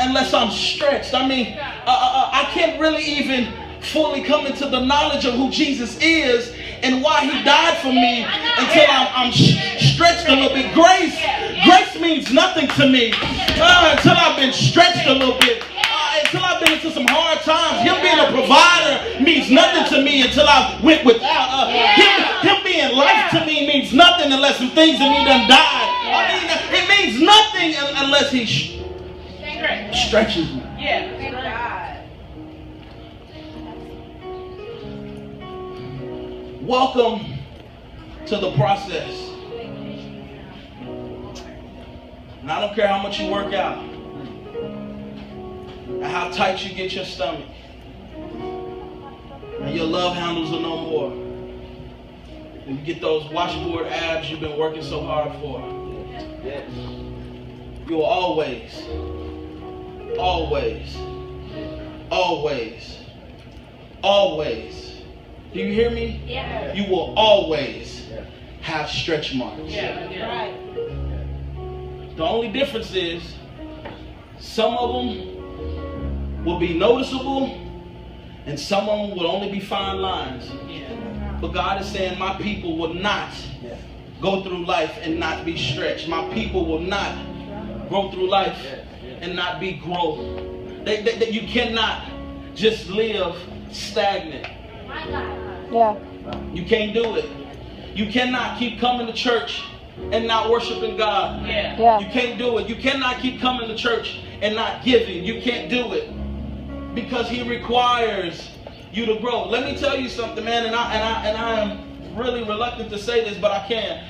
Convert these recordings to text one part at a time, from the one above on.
unless I'm stretched. I mean, I can't really even fully come into the knowledge of who Jesus is and why he died for me until I'm stretched a little bit. Grace means nothing to me until I've been stretched a little bit. Until I've been into some hard times. Him being a provider means nothing to me until I went without. Him being life to me means nothing unless some things in me done died. I mean, it means nothing unless he stretches me. Welcome to the process. And I don't care how much you work out and how tight you get your stomach and your love handles are no more. And you get those washboard abs you've been working so hard for. You will always, do you hear me? Yeah. You will always have stretch marks. Yeah. The only difference is some of them will be noticeable and some of them will only be fine lines. But God is saying my people will not go through life and not be stretched. My people will not go through life and not be growth. You cannot just live stagnant. Yeah. You can't do it. You cannot keep coming to church and not worshiping God. Yeah. You can't do it. You cannot keep coming to church and not giving. You can't do it because he requires you to grow. Let me tell you something, man, and I am really reluctant to say this, but I can.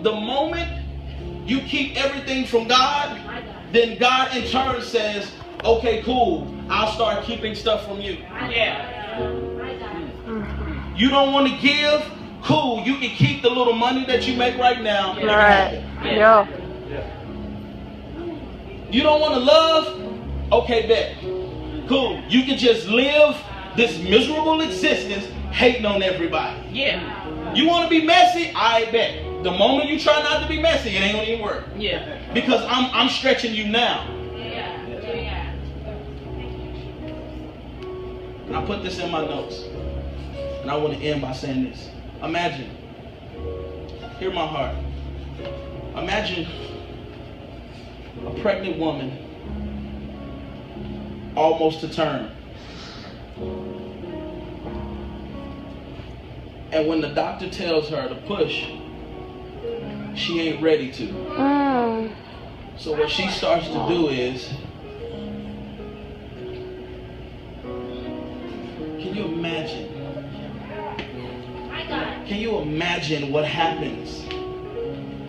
The moment you keep everything from God, then God in turn says, okay, cool, I'll start keeping stuff from you. You don't want to give? Cool, you can keep the little money that you make right now. Right. Yeah. You don't want to love? Okay, bet. Cool, you can just live this miserable existence hating on everybody. You want to be messy? I bet. The moment you try not to be messy, it ain't gonna even work. Because I'm stretching you now. And I put this in my notes. And I want to end by saying this. Imagine, hear my heart. Imagine a pregnant woman almost to term. And when the doctor tells her to push, she ain't ready to. So what she starts to do is, can you imagine? Can you imagine what happens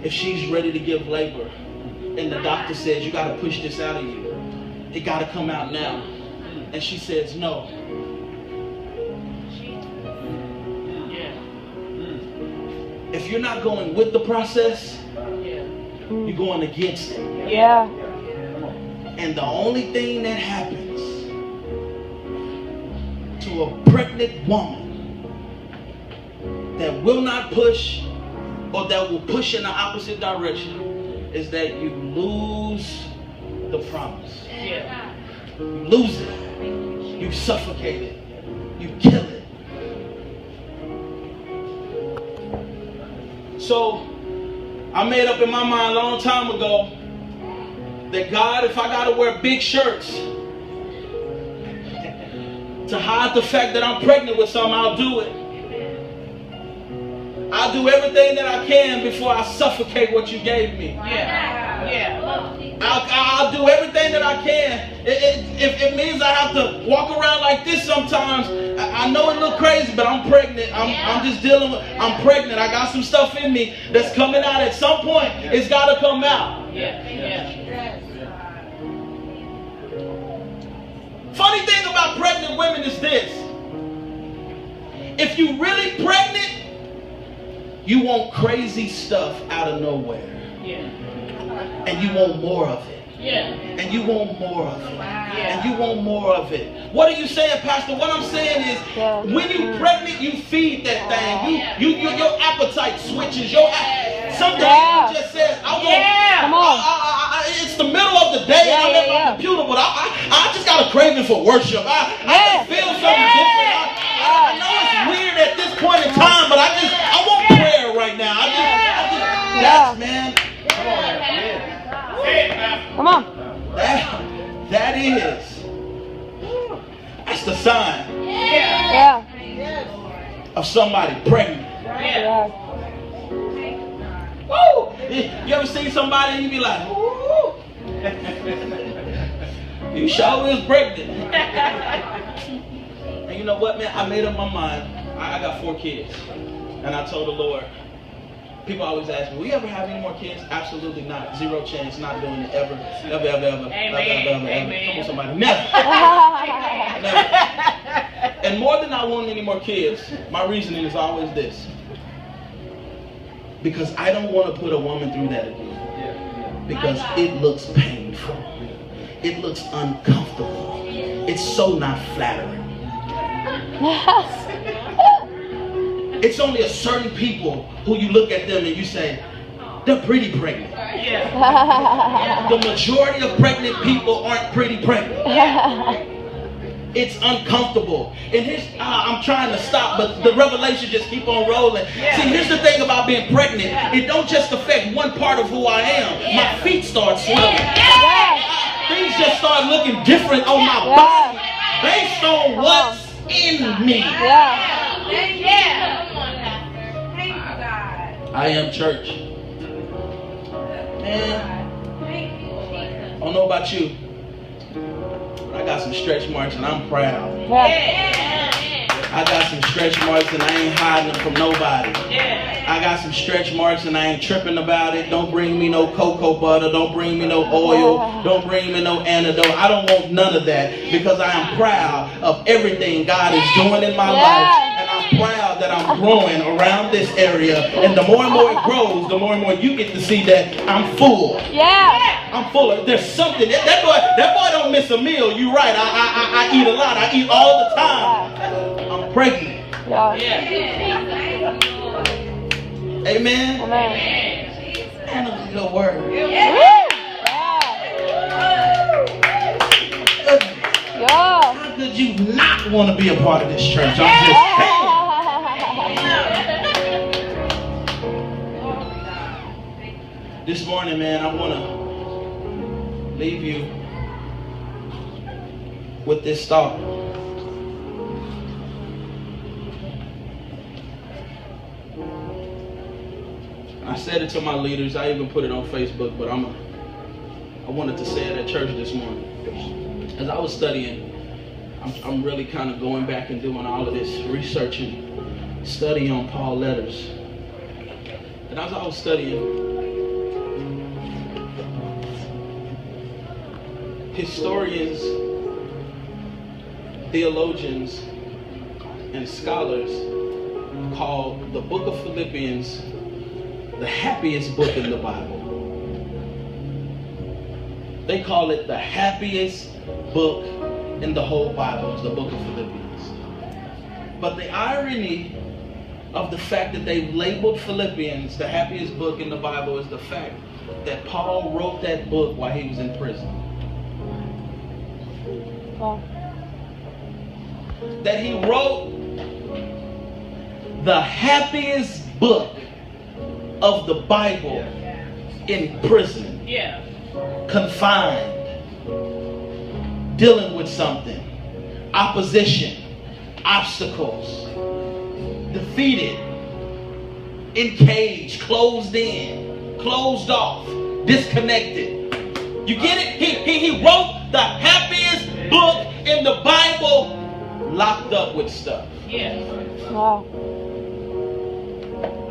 if she's ready to give labor and the doctor says, you got to push this out of you. It got to come out now. And she says, no. If you're not going with the process, you're going against it. Yeah. And the only thing that happens to a pregnant woman that will not push or that will push in the opposite direction is that you lose the promise. You lose it. You suffocate it. You kill it. So I made up in my mind a long time ago that God, if I gotta wear big shirts to hide the fact that I'm pregnant with something, I'll do it. I'll do everything that I can before I suffocate what you gave me. I'll do everything that I can. If it means I have to walk around like this sometimes, I know it look crazy, but I'm pregnant. I'm just dealing with, I'm pregnant. I got some stuff in me that's coming out at some point. It's got to come out. Funny thing about pregnant women is this. If you really pregnant, you want crazy stuff out of nowhere. And you want more of it. And you want more of it. And you want more of it. What are you saying, Pastor? What I'm saying is, when you're pregnant, you feed that thing. Your appetite switches. Sometimes it just says, it's the middle of the day and I'm at my computer, but I just got a craving for worship. I just feel something different. I know it's weird at this point in time, but I want prayer right now. That's, man. Come on. That's the sign Yeah. of somebody pregnant. Yeah. Woo! You ever see somebody and you be like, woo! You sure is pregnant. And you know what, man? I made up my mind. I got 4 kids. And I told the Lord, people always ask me, will you ever have any more kids? Absolutely not. 0 chance. Not doing it ever. Ever. Amen. Come on, somebody. Never. Never. And more than I want any more kids, my reasoning is always this. Because I don't want to put a woman through that again. Because it looks painful. It looks uncomfortable. It's so not flattering. It's only a certain people who you look at them and you say, they're pretty pregnant. The majority of pregnant people aren't pretty pregnant. It's uncomfortable. And I'm trying to stop, but the revelation just keep on rolling. See, here's the thing about being pregnant. It don't just affect one part of who I am. My feet start swelling. Things just start looking different on my body based on what's in me. I am church. Man, I don't know about you. I got some stretch marks and I'm proud. I got some stretch marks and I ain't hiding them from nobody. I got some stretch marks and I ain't tripping about it. Don't bring me no cocoa butter. Don't bring me no oil. Don't bring me no antidote. I don't want none of that because I am proud of everything God is doing in my life. And I'm proud that I'm growing around this area. And the more and more it grows, the more and more you get to see that I'm full. I'm full of, there's something. That boy don't miss a meal. You're right. I eat a lot. I eat all the time. I'm pregnant. Amen. And a good word. How could you not want to be a part of this church? I'm just saying. This morning, man, I want to leave you with this thought. I said it to my leaders. I even put it on Facebook, but I wanted to say it at church this morning. As I was studying, I'm really kind of going back and doing all of this research and study on Paul's letters. And as I was studying, historians, theologians, and scholars call the book of Philippians the happiest book in the Bible. They call it the happiest book in the whole Bible, is the book of Philippians. But the irony of the fact that they've labeled Philippians the happiest book in the Bible is the fact that Paul wrote that book while he was in prison. That he wrote the happiest book of the Bible in prison, confined, dealing with something, opposition, obstacles, defeated, encaged, closed in, closed off, disconnected. You get it? He wrote the happiest book in the Bible locked up with stuff.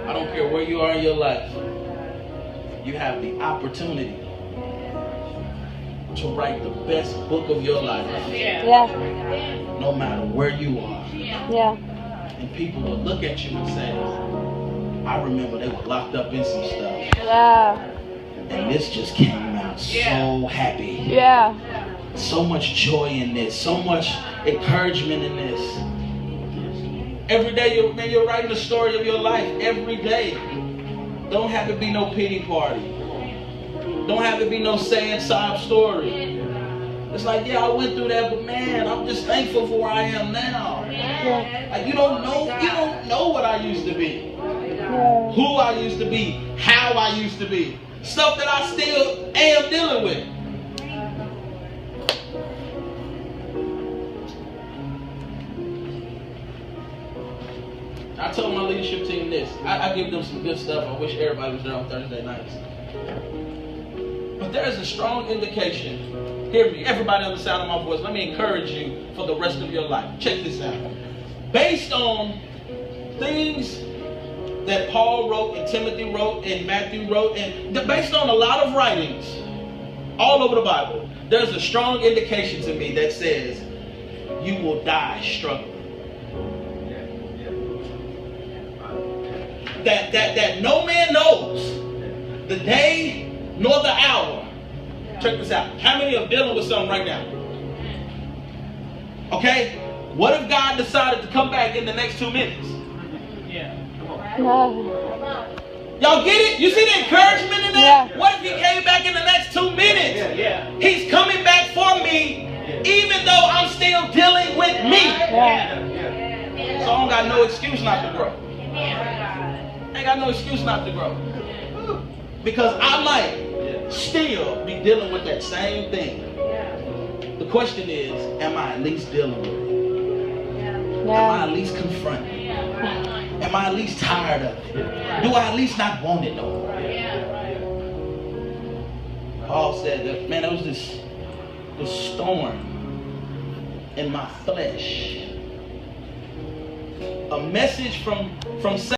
I don't care where you are in your life. You have the opportunity to write the best book of your life. No matter where you are. And people will look at you and say, I remember they were locked up in some stuff. And this just came out so happy. So much joy in this. So much encouragement in this. Every day you're writing the story of your life. Every day. Don't have to be no pity party. Don't have to be no sad sob story. It's like, yeah, I went through that, but man, I'm just thankful for where I am now. Yeah. Like, you don't know what I used to be, Yeah. who I used to be, how I used to be, stuff that I still am dealing with. I told my leadership team this. I give them some good stuff. I wish everybody was there on Thursday nights. But there is a strong indication. Hear me, everybody on the sound of my voice. Let me encourage you for the rest of your life. Check this out. Based on things that Paul wrote and Timothy wrote and Matthew wrote, and based on a lot of writings all over the Bible, there's a strong indication to me that says you will die struggling. That no man knows the day nor the hour. Check this out. How many are dealing with something right now? Okay? What if God decided to come back in the next 2 minutes? Yeah. Y'all get it? You see the encouragement in that? Yeah. What if he came back in the next 2 minutes? Yeah. He's coming back for me, even though I'm still dealing with me. So I don't got no excuse not to grow. I ain't got no excuse not to grow. Because I might still be dealing with that same thing. The question is, am I at least dealing with it? Am I at least confronting it? Am I at least tired of it? Do I at least not want it no more? Paul said that, man, there was this storm in my flesh. A message from